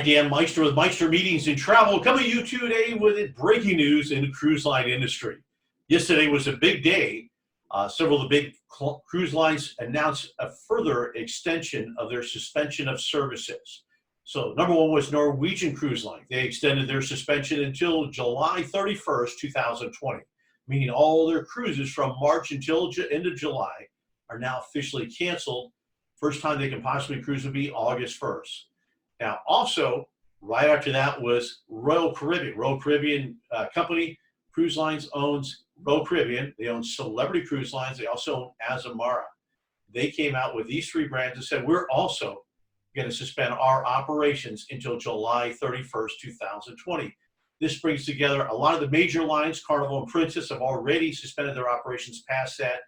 Hi, Dan Meister with Meister Meetings and Travel, coming to you today with breaking news in the cruise line industry. Yesterday was a big day. Several of the big cruise lines announced a further extension of their suspension of services. So number one was Norwegian Cruise Line. They extended their suspension until July 31st, 2020, meaning all their cruises from March until end of July are now officially canceled. First time they can possibly cruise would be August 1st. Now, also, right after that was Royal Caribbean. Royal Caribbean company, cruise lines owns Royal Caribbean. They own Celebrity Cruise Lines. They also own Azamara. They came out with these three brands and said, we're also going to suspend our operations until July 31st, 2020. This brings together a lot of the major lines. Carnival and Princess have already suspended their operations past that.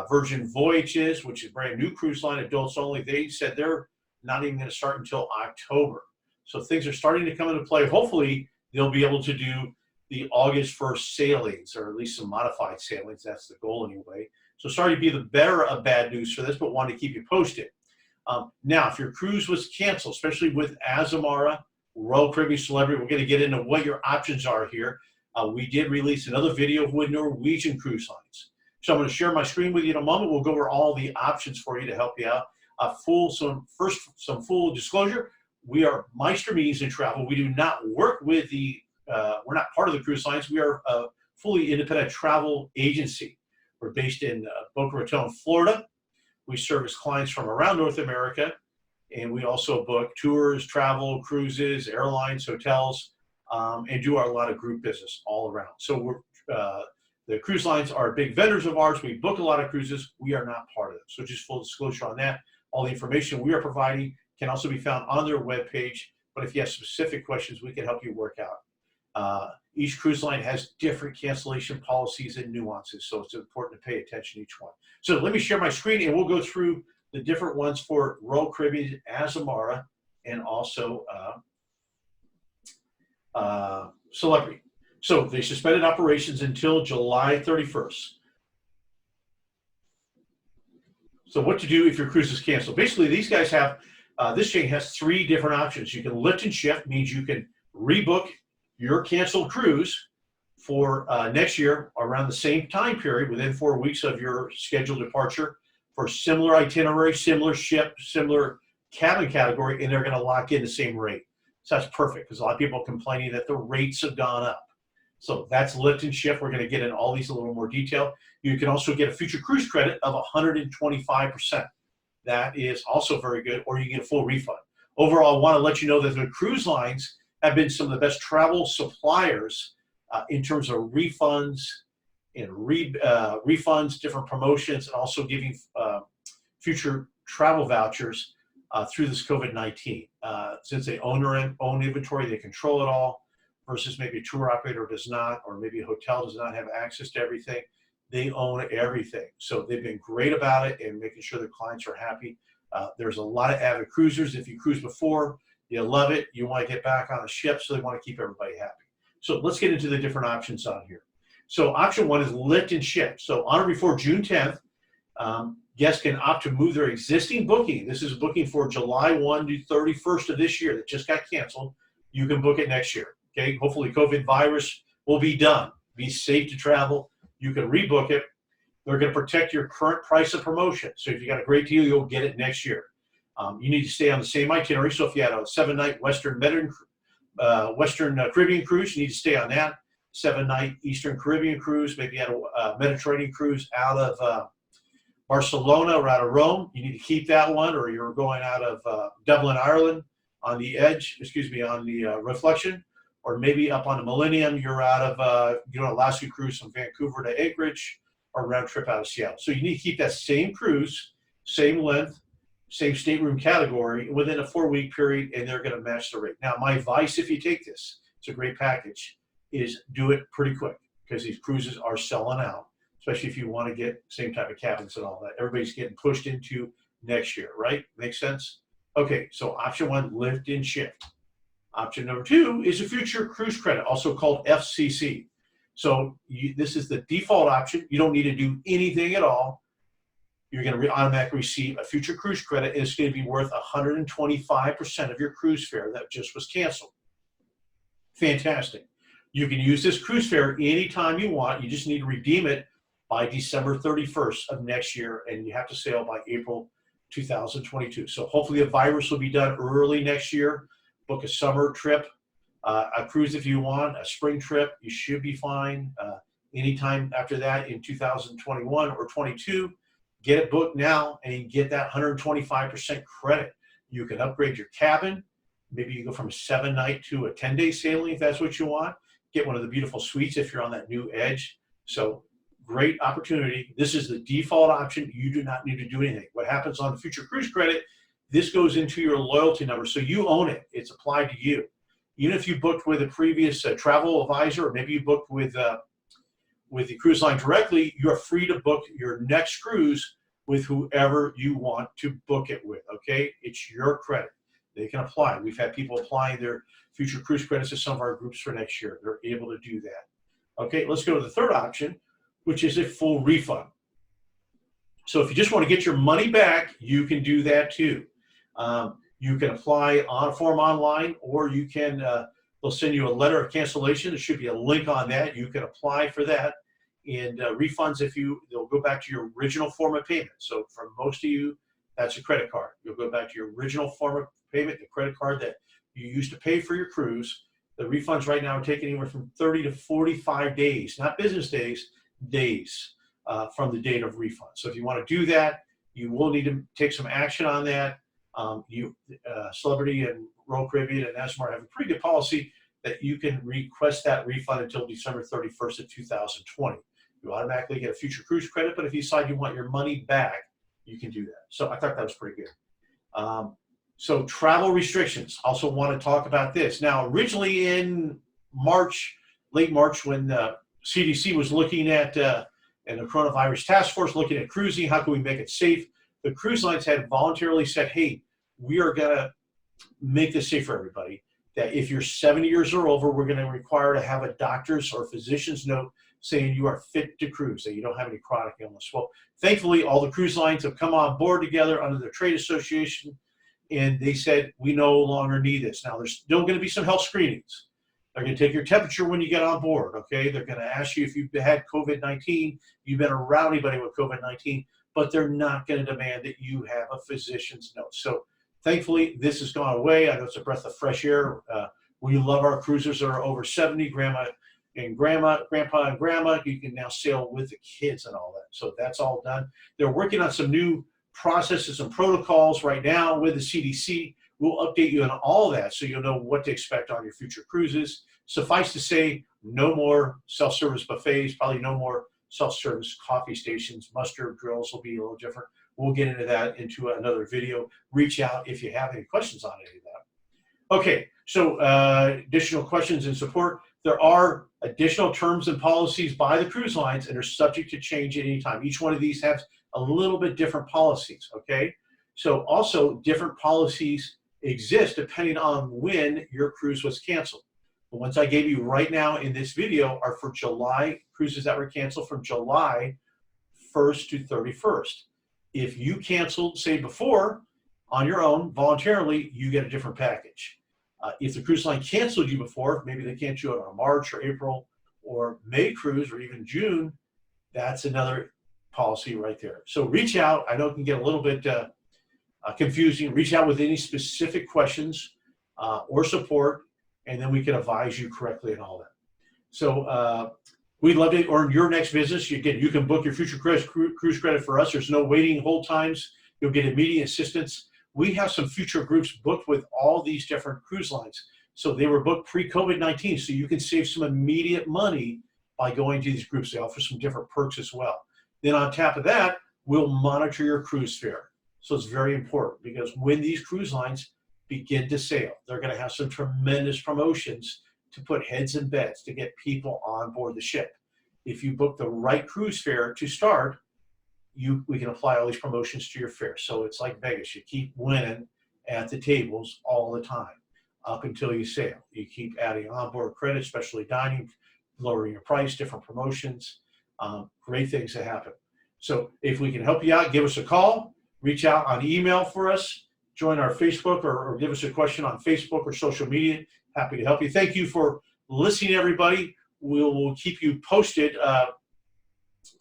Virgin Voyages, which is a brand new cruise line, adults only, they said they're not even going to start until October. So things are starting to come into play. Hopefully, they'll be able to do the August 1st sailings, or at least some modified sailings. That's the goal anyway. So sorry to be the bearer of bad news for this, but wanted to keep you posted. Now, if your cruise was canceled, especially with Azamara, Royal Caribbean, Celebrity, we're going to get into what your options are here. We did release another video with Norwegian Cruise Lines. So I'm going to share my screen with you in a moment. We'll go over all the options for you to help you out. Some full disclosure, we are Meister Meetings and Travel. We do not work with we're not part of the cruise lines. We are a fully independent travel agency. We're based in Boca Raton, Florida. We service clients from around North America, and we also book tours, travel, cruises, airlines, hotels, and do a lot of group business all around. So the cruise lines are big vendors of ours. We book a lot of cruises. We are not part of them. So just full disclosure on that. All the information we are providing can also be found on their webpage. But if you have specific questions, we can help you work out. Each cruise line has different cancellation policies and nuances, so it's important to pay attention to each one. So let me share my screen, and we'll go through the different ones for Royal Caribbean, Azamara, and also Celebrity. So they suspended operations until July 31st. So what to do if your cruise is canceled? Basically, these guys have, this chain has three different options. You can lift and shift, means you can rebook your canceled cruise for next year around the same time period, within 4 weeks of your scheduled departure, for similar itinerary, similar ship, similar cabin category, and they're going to lock in the same rate. So that's perfect, because a lot of people are complaining that the rates have gone up. So that's lift and shift. We're going to get in all these a little more detail. You can also get a future cruise credit of 125%. That is also very good, or you get a full refund. Overall, I want to let you know that the cruise lines have been some of the best travel suppliers in terms of refunds and refunds, different promotions, and also giving future travel vouchers through this COVID-19. Since they own their own inventory, they control it all, versus maybe a tour operator does not, or maybe a hotel does not have access to everything. They own everything. So they've been great about it and making sure their clients are happy. There's a lot of avid cruisers. If you cruised before, you love it, you want to get back on a ship, so they want to keep everybody happy. So let's get into the different options on here. So option one is lift and shift. So on or before June 10th, guests can opt to move their existing booking. This is a booking for July 1 to 31st of this year that just got canceled. You can book it next year. Okay, hopefully COVID virus will be done. Be safe to travel. You can rebook it. They're going to protect your current price of promotion. So if you got a great deal, you'll get it next year. You need to stay on the same itinerary. So if you had a 7-night Western Caribbean cruise, you need to stay on that. 7-night Eastern Caribbean cruise, maybe you had a Mediterranean cruise out of Barcelona or out of Rome, you need to keep that one, or you're going out of Dublin, Ireland on the on the Reflection, or maybe up on the Millennium, you're out of an Alaska cruise from Vancouver to Anchorage, or a round trip out of Seattle. So you need to keep that same cruise, same length, same stateroom category within a 4-week period, and they're going to match the rate. Now, my advice, if you take this, it's a great package, is do it pretty quick, because these cruises are selling out, especially if you want to get same type of cabins and all that. Everybody's getting pushed into next year, right? Makes sense? Okay, so option one, lift and shift. Option number two is a future cruise credit, also called FCC. So this is the default option. You don't need to do anything at all. you're going to automatically receive a future cruise credit, and it's going to be worth 125% of your cruise fare that just was canceled. Fantastic. You can use this cruise fare anytime you want. You just need to redeem it by December 31st of next year, and you have to sail by April 2022. So hopefully the virus will be done early next year. Book a summer trip, a cruise if you want, a spring trip. You should be fine. Anytime after that in 2021 or 22, get it booked now and get that 125% credit. You can upgrade your cabin. Maybe you go from a 7-night to a 10-day sailing if that's what you want. Get one of the beautiful suites if you're on that new edge. So great opportunity. This is the default option. You do not need to do anything. What happens on the future cruise credit, this goes into your loyalty number. So you own it. It's applied to you. Even if you booked with a previous travel advisor, or maybe you booked with the cruise line directly, you're free to book your next cruise with whoever you want to book it with, okay? It's your credit. They can apply. We've had people applying their future cruise credits to some of our groups for next year. They're able to do that. Okay, let's go to the third option, which is a full refund. So if you just want to get your money back, you can do that too. You can apply on a form online, or you can, they'll send you a letter of cancellation. There should be a link on that. You can apply for that. And refunds, they'll go back to your original form of payment. So for most of you, that's a credit card. You'll go back to your original form of payment, the credit card that you used to pay for your cruise. The refunds right now are taking anywhere from 30 to 45 days, not business days, days from the date of refund. So if you want to do that, you will need to take some action on that. Celebrity and Royal Caribbean and Azamara have a pretty good policy that you can request that refund until December 31st of 2020. You automatically get a future cruise credit, but if you decide you want your money back, you can do that. So I thought that was pretty good. So travel restrictions, also want to talk about this. Now, originally in March, late March, when the CDC was looking at, and the coronavirus task force looking at cruising, how can we make it safe? The cruise lines had voluntarily said, hey, we are going to make this safe for everybody. That if you're 70 years or over, we're going to require to have a doctor's or physician's note saying you are fit to cruise, that you don't have any chronic illness. Well, thankfully, all the cruise lines have come on board together under the trade association, and they said, we no longer need this. Now, there's still going to be some health screenings. They're going to take your temperature when you get on board, okay? They're going to ask you if you've had COVID-19, you've been around anybody with COVID-19, but they're not going to demand that you have a physician's note. So thankfully, this has gone away. I know it's a breath of fresh air. We love our cruisers that are over 70, grandpa and grandma. You can now sail with the kids and all that. So that's all done. They're working on some new processes and protocols right now with the CDC. We'll update you on all that so you'll know what to expect on your future cruises. Suffice to say, no more self-service buffets, probably no more self-service coffee stations. Muster grills will be a little different. We'll get into that into another video. Reach out if you have any questions on any of that. Okay, so additional questions and support. There are additional terms and policies by the cruise lines, and they're subject to change at any time. Each one of these has a little bit different policies, okay? So also different policies exist depending on when your cruise was canceled. The ones I gave you right now in this video are for July cruises that were canceled from July 1st to 31st. If you canceled, say, before on your own voluntarily, you get a different package. If the cruise line canceled you before, maybe they canceled you on a March or April or May cruise or even June, that's another policy right there. So reach out. I know it can get a little bit confusing. Reach out with any specific questions or support, and then we can advise you correctly and all that. So we'd love to earn your next business. Again, you can book your future cruise credit for us. There's no waiting hold times. You'll get immediate assistance. We have some future groups booked with all these different cruise lines. So they were booked pre-COVID-19, so you can save some immediate money by going to these groups. They offer some different perks as well. Then on top of that, we'll monitor your cruise fare. So it's very important because when these cruise lines begin to sail, they're going to have some tremendous promotions to put heads in beds to get people on board the ship. If you book the right cruise fare to start, we can apply all these promotions to your fare. So it's like Vegas. You keep winning at the tables all the time up until you sail. You keep adding onboard credit, especially dining, lowering your price, different promotions, great things that happen. So if we can help you out, give us a call, reach out on email for us, join our Facebook, or give us a question on Facebook or social media. Happy to help you. Thank you for listening, everybody. We'll keep you posted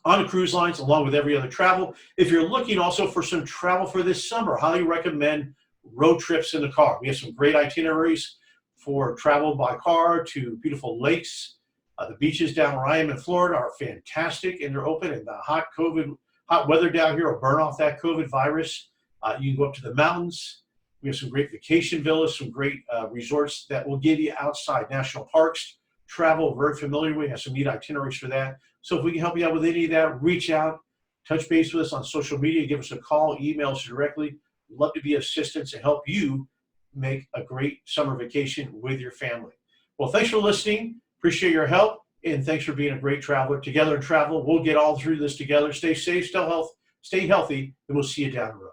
on the cruise lines along with every other travel. If you're looking also for some travel for this summer, highly recommend road trips in the car. We have some great itineraries for travel by car to beautiful lakes. The beaches down where I am in Florida are fantastic and they're open, and the hot weather down here will burn off that COVID virus. You can go up to the mountains. We have some great vacation villas, some great resorts that will give you outside national parks. Travel, very familiar with. We have some neat itineraries for that. So if we can help you out with any of that, reach out, touch base with us on social media, give us a call, email us directly. We'd love to be of assistance and help you make a great summer vacation with your family. Well, thanks for listening. Appreciate your help, and thanks for being a great traveler. Together in travel, we'll get all through this together. Stay safe, stay healthy, and we'll see you down the road.